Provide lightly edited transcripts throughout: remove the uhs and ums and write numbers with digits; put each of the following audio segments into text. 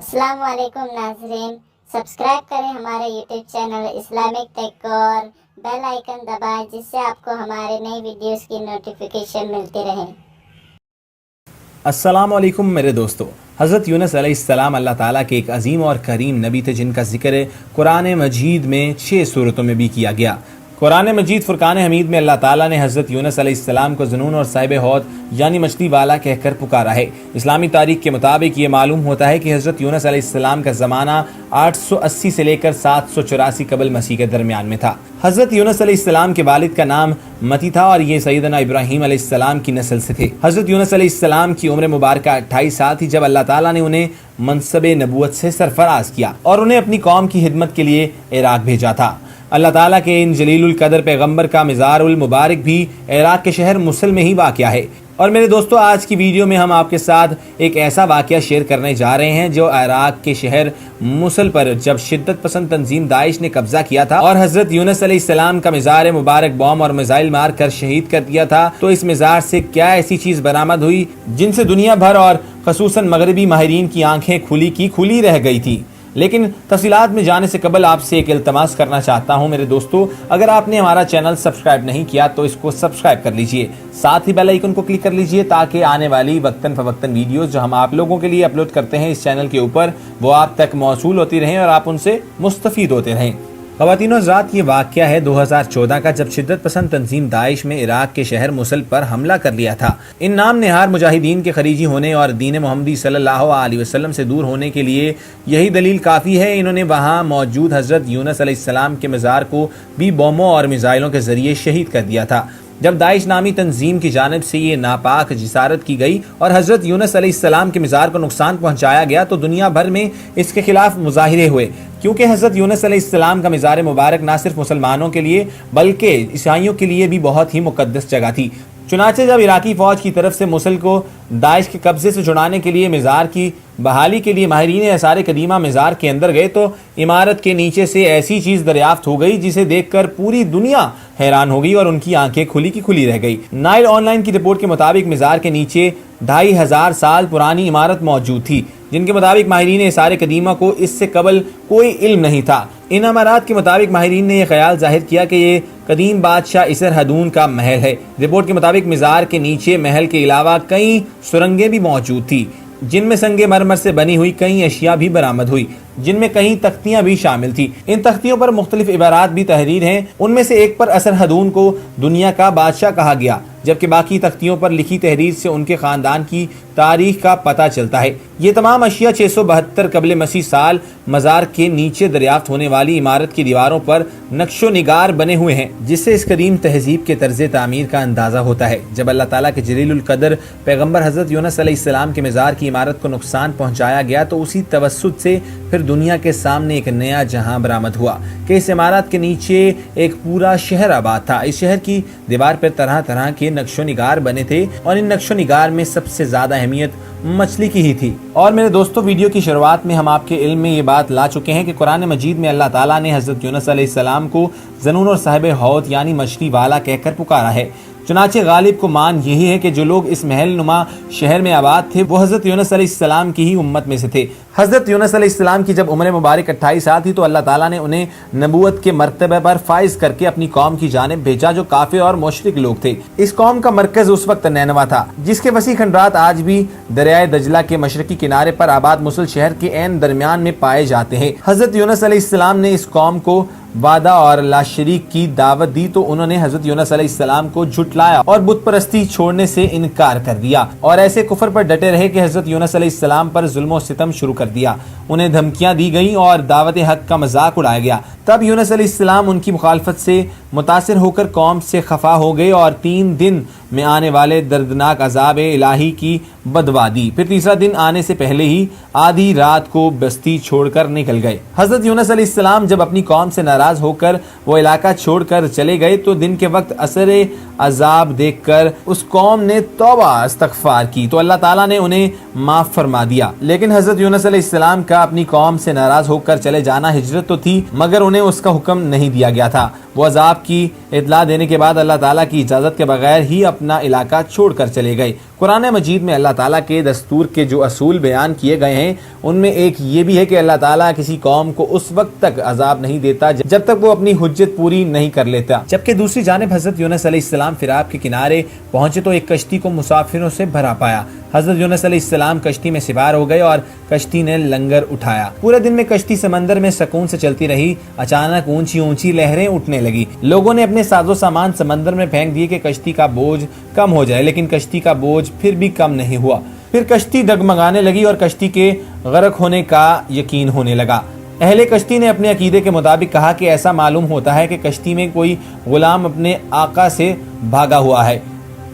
अस्सलाम वालेकुम नाज़रीन, सब्सक्राइब करें हमारे यूट्यूब चैनल इस्लामिक टेक और बेल आइकन दबाएं जिससे आपको हमारे नई वीडियोस की नोटिफिकेशन मिलती रहे। अस्सलाम वालेकुम मेरे दोस्तों। हज़रत यूनुस अलैहिस्सलाम अल्लाह ताला के एक अजीम और करीम नबी थे जिनका ज़िक्र कुरान मजीद में 6 सूरतों में भी किया गया। कुरान मजीद फुरकान हमीद में अल्लाह ताला ने हज़रत यूनुस अलैहिस्सलाम को ज़ुनून और साहिब हौद यानी मछली वाला कहकर पुकारा है। इस्लामी तारीख के मुताबिक ये मालूम होता है कि हज़रत यूनुस अलैहिस्सलाम का ज़माना 880 से लेकर 784 कबल मसीह के दरमियान में था। हज़रत यूनुस अलैहिस्सलाम के वालिद का नाम मती था और ये सैयदना इब्राहीम अलैहिस्सलाम की नस्ल से थे। हज़रत यूनुस अलैहिस्सलाम की उम्र मुबारक 28 साल थी जब अल्लाह ताला ने उन्हें मनसब नबूवत से सरफराज किया और उन्हें अपनी कौम की खिदमत के लिए इराक भेजा था। अल्लाह ताला के इन जलीलुल कदर पैगंबर का मज़ारुल मुबारक भी इराक के शहर मुसल में ही वाक़या है। और मेरे दोस्तों, आज की वीडियो में हम आपके साथ एक ऐसा वाक़या शेयर करने जा रहे हैं जो इराक के शहर मुसल पर जब शिद्दत पसंद तंजीम दाइश ने कब्जा किया था और हज़रत यूनुस अलैहिस्सलाम का मज़ार मुबारक बॉम्ब और मिसाइल मार कर शहीद कर दिया था, तो इस मज़ार से क्या ऐसी चीज़ बरामद हुई जिनसे दुनिया भर और ख़ुसूसन मगरबी माहिरीन की आंखें खुली की खुली रह गई थी। लेकिन तफसीलात में जाने से कबल आपसे एक इल्तमास करना चाहता हूं मेरे दोस्तों, अगर आपने हमारा चैनल सब्सक्राइब नहीं किया तो इसको सब्सक्राइब कर लीजिए, साथ ही बेल आइकन को क्लिक कर लीजिए ताकि आने वाली वक्तन फवक्तन वीडियोस जो हम आप लोगों के लिए अपलोड करते हैं इस चैनल के ऊपर वो आप तक मौसूल होती रहें और आप उनसे मुस्तफ़ीद होते रहें। ख़वातीन और हज़रात, ये वाक़या है 2014 का जब शिद्दत पसंद तंजीम दाइश में इराक के शहर मुसल पर हमला कर लिया था। इन नाम निहार मुजाहिदीन के खरीजी होने और दीन मोहम्मदी सल्लल्लाहु अलैहि वसल्लम से दूर होने के लिए यही दलील काफ़ी है। इन्होंने वहाँ मौजूद हज़रत यूनुस अलैहिस्सलाम के मज़ार को भी बमों और मिसाइलों के ज़रिए शहीद कर दिया था। जब दाइश नामी तंजीम की जानिब से ये नापाक जिसारत की गई और हज़रत यूनुस अलैहिस्सलाम के मज़ार को नुकसान पहुँचाया गया तो दुनिया भर में इसके खिलाफ मुजाहिरे हुए, क्योंकि हज़रत यूनुस अलैहिस्सलाम का मज़ार मुबारक ना सिर्फ मुसलमानों के लिए बल्कि ईसाइयों के लिए भी बहुत ही मुक़द्दस जगह थी। चुनाचे जब इराकी फ़ौज की तरफ से मुसल को दाइश के कब्ज़े से छुड़ाने के लिए मज़ार की बहाली के लिए माहिरीन आसार कदीमा मज़ार के अंदर गए तो इमारत के नीचे से ऐसी चीज़ दरियाफ्त हो गई जिसे देखकर पूरी दुनिया हैरान हो गई और उनकी आंखें खुली की खुली रह गई। नाइल ऑनलाइन की रिपोर्ट के मुताबिक मज़ार के नीचे 2500 साल पुरानी इमारत मौजूद थी जिनके मुताबिक माहिरीन आसार कदीमा को इससे कबल कोई इल्म नहीं था। इन अमारात के मुताबिक माहिरीन ने यह ख्याल जाहिर किया कि ये कदीम बादशाह इसर हदून का महल है। रिपोर्ट के मुताबिक मज़ार के नीचे महल के अलावा कई सुरंगें भी मौजूद थी जिनमें संगे मरमर से बनी हुई कई अशिया भी बरामद हुई, जिनमें कई तख्तियां भी शामिल थी। इन तख्तियों पर मुख्तलिफ इबारात भी तहरीर हैं। उनमें से एक पर असर हदून को दुनिया का बादशाह कहा गया, जबकि बाकी तख्तियों पर लिखी तहरीर से उनके ख़ानदान की तारीख का पता चलता है। ये तमाम अशिया 672 कबल मसीह साल मज़ार के नीचे दरियाफ्त होने वाली इमारत की दीवारों पर नक्शो निगार बने हुए हैं, जिससे इस कदीम तहजीब के तर्ज तामीर का अंदाज़ा होता है। जब अल्लाह ताला के जलीलुल कदर पैगम्बर हज़रत यूनुस अलैहिस्सलाम के मज़ार की इमारत को नुकसान पहुँचाया गया तो उसी तवस्सुत से फिर दुनिया के सामने एक नया जहां बरामद हुआ कि इस इमारत के नीचे एक पूरा शहर आबाद था। इस शहर की दीवार पर तरह तरह के नक्शो निगार बने थे और इन नक्शो निगार में सबसे ज़्यादा अहमियत मछली की ही थी। और मेरे दोस्तों, वीडियो की शुरुआत में हम आपके इल्म में ये बात ला चुके हैं कि कुरान मजीद में अल्लाह ताला ने हज़रत यूनुस अलैहिस्सलाम को ज़नून और साहिब हौद यानी मछली वाला कहकर पुकारा है। चुनाचे गालिब को मान यही है कि जो लोग इस महल नुमा शहर में आबाद थे वो हज़रत यूनुस अलैहिस्सलाम की ही उम्मत में से थे। हज़रत यूनुस अलैहिस्सलाम की जब उम्र मुबारक 28 साल थी तो अल्लाह ताला ने उन्हें नबूवत के मर्तबे पर फाइज करके अपनी कौम की जानिब भेजा जो काफिर और मुशरिक लोग थे। इस कौम का मरकज उस वक्त नैनवा था जिसके वसी खंडरात आज भी दरियाए दजला के मशरकी किनारे पर आबाद मुसल शहर के ऐन दरमियान में पाए जाते हैं। हज़रत यूनुस अलैहिस्सलाम ने इस कौम को वादा और लाशरीक की दावत दी तो उन्होंने हज़रत यूनुस अलैहिस्सलाम को झुटलाया और बुत परस्ती छोड़ने से इनकार कर दिया और ऐसे कुफर पर डटे रहे कि हज़रत यूनुस अलैहिस्सलाम पर जुल्म सितम शुरू कर दिया। उन्हें धमकियां दी गईं और दावत हक का मजाक उड़ाया गया। तब यूनुस अलैहिस्सलाम उनकी मुखालफत से मुतासिर होकर कौम से खफा हो गए और 3 दिन में आने वाले दर्दनाक अजाब इलाही की बदवा दी। फिर तीसरा दिन आने से पहले ही आधी रात को बस्ती छोड़कर निकल गए। हज़रत यूनुस अलैहिस्सलाम जब अपनी कौम से नाराज होकर वो इलाका छोड़कर चले गए तो दिन के वक्त असर अजाब देखकर उस कौम ने तौबा इस्तग़फ़ार की तो अल्लाह ताला ने उन्हें माफ़ फरमा दिया। लेकिन हज़रत यूनुस अलैहिस्सलाम का अपनी कौम से नाराज होकर चले जाना हिजरत तो थी मगर उन्हें उसका हुक्म नहीं दिया गया था। वो अजाब की इतला देने के बाद अल्लाह ताला की इजाज़त के बगैर ही अपना इलाका छोड़कर चले गए। قرآن مجید میں اللہ تعالیٰ کے دستور کے جو اصول بیان کیے گئے ہیں ان میں ایک یہ بھی ہے کہ اللہ تعالیٰ کسی قوم کو اس وقت تک عذاب نہیں دیتا جب تک وہ اپنی حجت پوری نہیں کر لیتا۔ جبکہ دوسری جانب حضرت یونس علیہ السلام فراق کے کنارے پہنچے تو ایک کشتی کو مسافروں سے بھرا پایا۔ حضرت یونس علیہ السلام کشتی میں سوار ہو گئے اور کشتی نے لنگر اٹھایا۔ پورے دن میں کشتی سمندر میں سکون سے چلتی رہی۔ اچانک اونچی اونچی لہریں اٹھنے لگی۔ لوگوں نے اپنے ساز و سامان سمندر میں پھینک دیے کہ کشتی کا بوجھ کم ہو جائے، لیکن کشتی کا بوجھ پھر بھی کم نہیں ہوا۔ پھر کشتی ڈگمگانے لگی اور کشتی کے غرق ہونے کا یقین ہونے لگا۔ اہل کشتی نے اپنے عقیدے کے مطابق کہا کہ ایسا معلوم ہوتا ہے کہ کشتی میں کوئی غلام اپنے آقا سے بھاگا ہوا ہے،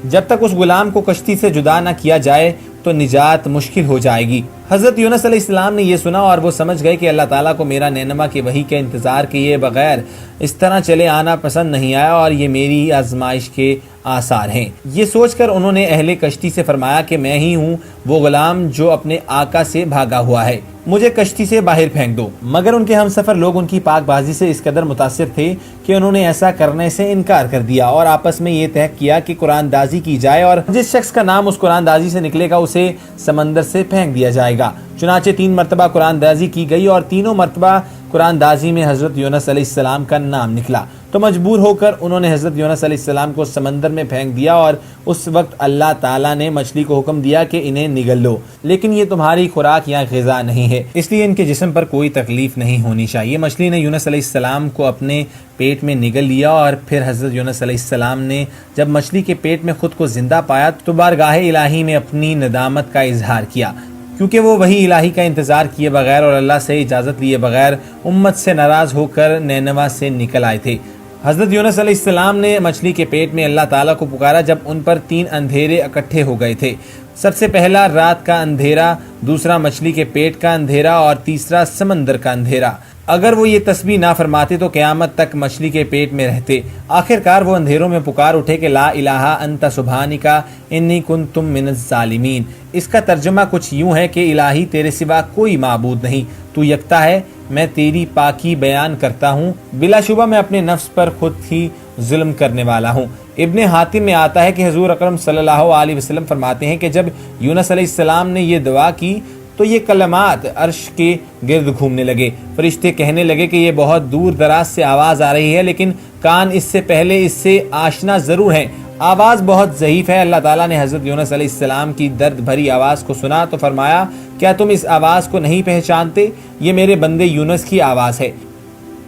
جب تک اس غلام کو کشتی سے جدا نہ کیا جائے تو نجات مشکل ہو جائے گی۔ حضرت یونس علیہ السلام نے یہ سنا اور وہ سمجھ گئے کہ اللہ تعالیٰ کو میرا نینما کے وحی کے انتظار کیے بغیر اس طرح چلے آنا پسند نہیں آیا اور یہ میری آزمائش کے آثار ہیں۔ یہ سوچ کر انہوں نے اہل کشتی سے فرمایا کہ میں ہی ہوں وہ غلام جو اپنے آقا سے بھاگا ہوا ہے، مجھے کشتی سے باہر پھینک دو۔ مگر ان کے ہم سفر لوگ ان کی پاک بازی سے اس قدر متاثر تھے کہ انہوں نے ایسا کرنے سے انکار کر دیا اور آپس میں یہ طے کیا کہ قرآن دازی کی جائے اور جس شخص کا نام اس قرآن دازی سے نکلے گا اسے سمندر سے پھینک دیا جائے گا۔ چنانچہ 3 مرتبہ قرآن دازی کی گئی اور تینوں مرتبہ قرآن دازی میں حضرت یونس علیہ السلام کا نام نکلا تو مجبور ہو کر انہوں نے حضرت یونس علیہ السلام کو سمندر میں پھینک دیا اور اس وقت اللہ تعالیٰ نے مچھلی کو حکم دیا کہ انہیں نگل لو، لیکن یہ تمہاری خوراک یا غذا نہیں ہے، اس لیے ان کے جسم پر کوئی تکلیف نہیں ہونی چاہیے۔ مچھلی نے یونس علیہ السلام کو اپنے پیٹ میں نگل لیا اور پھر حضرت یونس علیہ السلام نے جب مچھلی کے پیٹ میں خود کو زندہ پایا تو بارگاہ الہی میں اپنی ندامت کا اظہار کیا، کیونکہ وہ وہی الہی کا انتظار کیے بغیر اور اللہ سے اجازت لیے بغیر امت سے ناراض ہو کر نینوا سے نکل آئے تھے۔ حضرت یونس علیہ السلام نے مچھلی کے پیٹ میں اللہ تعالیٰ کو پکارا جب ان پر 3 اندھیرے اکٹھے ہو گئے تھے۔ سب سے پہلا رات کا اندھیرا، دوسرا مچھلی کے پیٹ کا اندھیرا اور تیسرا سمندر کا اندھیرا۔ اگر وہ یہ تسبیح نہ فرماتے تو قیامت تک مچھلی کے پیٹ میں رہتے۔ آخر کار وہ اندھیروں میں پکار اٹھے کہ لا الہ انت سبحانک انی کنت من الظالمین۔ اس کا ترجمہ کچھ یوں ہے کہ الہی تیرے سوا کوئی معبود نہیں، تو یکتا ہے، میں تیری پاکی بیان کرتا ہوں، بلا شبہ میں اپنے نفس پر خود ہی ظلم کرنے والا ہوں۔ ابن حاتم میں آتا ہے کہ حضور اکرم صلی اللہ علیہ وسلم فرماتے ہیں کہ جب یونس علیہ السلام نے یہ دعا کی تو یہ کلمات عرش کے گرد گھومنے لگے۔ فرشتے کہنے لگے کہ یہ بہت دور دراز سے آواز آ رہی ہے، لیکن کان اس سے پہلے اس سے آشنا ضرور ہیں، آواز بہت ضعیف ہے۔ اللہ تعالیٰ نے حضرت یونس علیہ السلام کی درد بھری آواز کو سنا تو فرمایا، کیا تم اس آواز کو نہیں پہچانتے؟ یہ میرے بندے یونس کی آواز ہے۔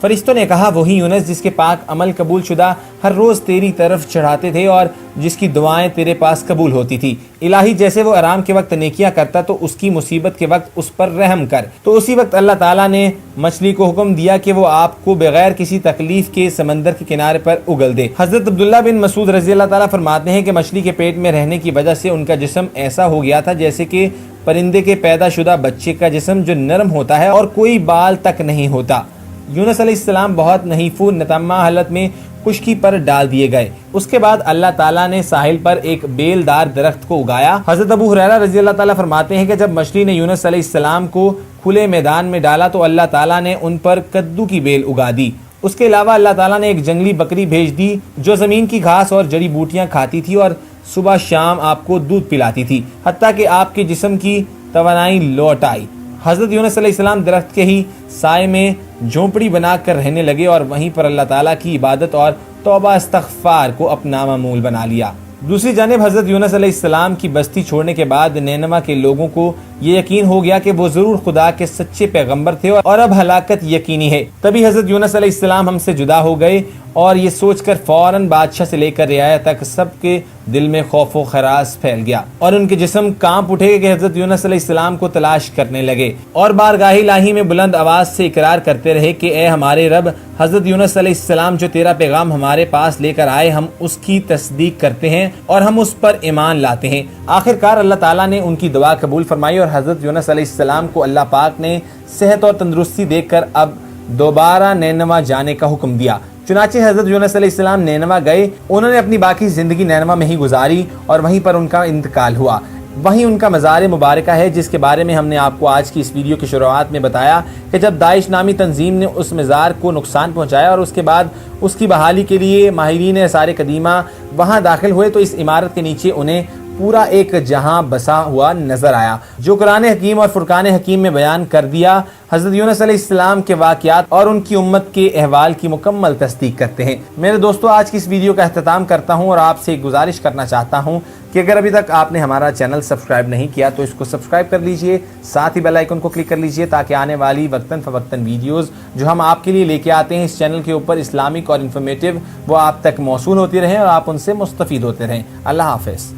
فرشتوں نے کہا، وہی یونس جس کے پاک عمل قبول شدہ ہر روز تیری طرف چڑھاتے تھے اور جس کی دعائیں تیرے پاس قبول ہوتی تھی۔ الہی جیسے وہ آرام کے وقت نیکیاں کرتا تو اس کی مصیبت کے وقت اس پر رحم کر۔ تو اسی وقت اللہ تعالیٰ نے مچھلی کو حکم دیا کہ وہ آپ کو بغیر کسی تکلیف کے سمندر کے کنارے پر اگل دے۔ حضرت عبداللہ بن مسعود رضی اللہ تعالیٰ فرماتے ہیں کہ مچھلی کے پیٹ میں رہنے کی وجہ سے ان کا جسم ایسا ہو گیا تھا جیسے کہ پرندے کے پیدا شدہ بچے کا جسم جو نرم ہوتا ہے اور کوئی بال تک نہیں ہوتا۔ یونس علیہ السلام بہت نحیف نتما حالت میں خشکی پر ڈال دیے گئے۔ اس کے بعد اللہ تعالیٰ نے ساحل پر ایک بیل دار درخت کو اگایا۔ حضرت ابو ہریرہ رضی اللہ تعالیٰ فرماتے ہیں کہ جب مچھلی نے یونس علیہ السلام کو کھلے میدان میں ڈالا تو اللہ تعالیٰ نے ان پر کدو کی بیل اگا دی۔ اس کے علاوہ اللہ تعالیٰ نے ایک جنگلی بکری بھیج دی جو زمین کی گھاس اور جڑی بوٹیاں کھاتی تھی اور صبح شام آپ کو دودھ پلاتی تھی، حتیٰ کہ آپ کے جسم کی توانائی لوٹ آئی۔ حضرت یونس علیہ السلام درخت کے ہی سائے میں جھونپڑی بنا کر رہنے لگے اور وہیں پر اللہ تعالیٰ کی عبادت اور توبہ استغفار کو اپنا معمول بنا لیا۔ دوسری جانب حضرت یونس علیہ السلام کی بستی چھوڑنے کے بعد نینوا کے لوگوں کو یہ یقین ہو گیا کہ وہ ضرور خدا کے سچے پیغمبر تھے اور اب ہلاکت یقینی ہے۔ تبھی حضرت یونس علیہ السلام ہم سے جدا ہو گئے اور یہ سوچ کر فوراً بادشاہ سے لے کر رعایا تک سب کے دل میں خوف و خراش پھیل گیا اور ان کے جسم کانپ اٹھے کہ حضرت یونس علیہ السلام کو تلاش کرنے لگے اور بارگاہ الہی میں بلند آواز سے اقرار کرتے رہے کہ اے ہمارے رب، حضرت یونس علیہ السلام جو تیرا پیغام ہمارے پاس لے کر آئے، ہم اس کی تصدیق کرتے ہیں اور ہم اس پر ایمان لاتے ہیں۔ آخر کار اللہ تعالیٰ نے ان کی دعا قبول فرمائی اور حضرت یونس علیہ السلام کو اللہ پاک نے صحت اور تندرستی دے کر اب دوبارہ نینوا جانے کا حکم دیا۔ چنانچہ حضرت یونس علیہ السلام نینوا گئے۔ انہوں نے اپنی باقی زندگی نینوا میں ہی گزاری اور وہیں پر ان کا انتقال ہوا۔ وہیں ان کا مزار مبارکہ ہے جس کے بارے میں ہم نے آپ کو آج کی اس ویڈیو کی شروعات میں بتایا کہ جب داعش نامی تنظیم نے اس مزار کو نقصان پہنچایا اور اس کے بعد اس کی بحالی کے لیے ماہرین آثار قدیمہ وہاں داخل ہوئے تو اس عمارت کے نیچے انہیں पूरा एक जहां बसा हुआ नजर आया। जो कुरान हकीम और फुरकान हकीम में बयान कर दिया, हज़रत यूनुस अलैहिस्सलाम के वाक़यात और उनकी उम्मत के अहवाल की मुकम्मल तस्दीक करते हैं। मेरे दोस्तों, आज की इस वीडियो का अख्ताम करता हूं और आपसे एक गुजारिश करना चाहता हूं कि अगर अभी तक आपने हमारा चैनल सब्सक्राइब नहीं किया तो इसको सब्सक्राइब कर लीजिए, साथ ही बेल आइकन को क्लिक कर लीजिए ताकि आने वाली वक्तन फवक्तन वीडियोस जो हम आपके लिए लेके आते हैं इस चैनल के ऊपर इस्लामिक और इन्फॉर्मेटिव, वो आप तक मौसूल होती रहें और आप उनसे मुस्तफ़ीद होते रहें। अल्लाह हाफ़िज़।